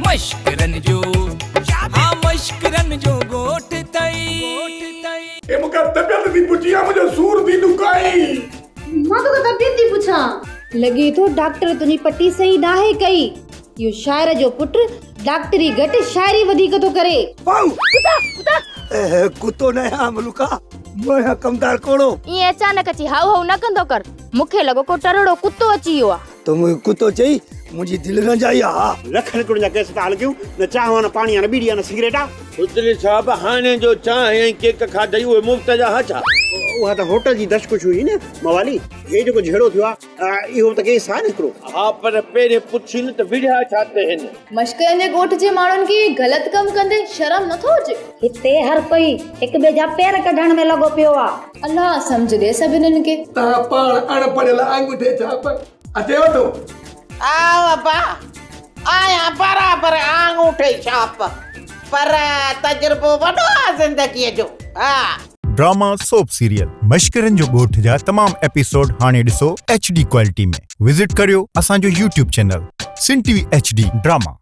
मश्करन जो हाँ मश्करन जो गोठ तई ए मुका तबियत दी पुछिया मुझे सूर दी दुकाई मां तो तबियत दी पुछा लगे तो डॉक्टर तुनी पट्टी सही ना है कई यो शायर जो पुट डॉक्टरी घट शायरी वधिक तो करे पाऊ कुतो न है मलुका मैं कमदार कोड़ो ये अचानक अची हाउ हाउ न कंदो कर मुखे लगो को टरड़ो कुत्तो अची वियो आ तुम कुतो चई मुझी दिल न जाई हा लखन करोड़ जा केस ताल क्यों न चाह न पानी न बीड़ी न सिगरेटा उतली साहब हाने जो चाह ऐं केक खाधई उहे मुफ्त जा हछा उहा त होटल जी दशकुश हुई न मवाली हे जो झेड़ो थियो इहो त केस आ निकरो हा पर पेरे पुछी न त विढ़ा छाते हिन मश्करन जे गोठ जे माण्हुनि खे गलत कम कंदे शर्म नथो अचे हिते हर कोई हिक बे जा पैर कढण में लगो पियो आ अल्लाह समझ दे सभिननि खे ता पाण अणपढ़ियल अंगूठे छाप अचे वठो बा आया बराबर आंगूठे छाप पर तजुर्बो वॾो आहे ज़िंदगीअ जो ड्रामा सोप सीरियल मश्करन जो गोठ जा तमाम एपिसोड हाणे ॾिसो HD क्वालिटी में विजिट करियो असांजो YouTube चैनल सिन TV HD ड्रामा।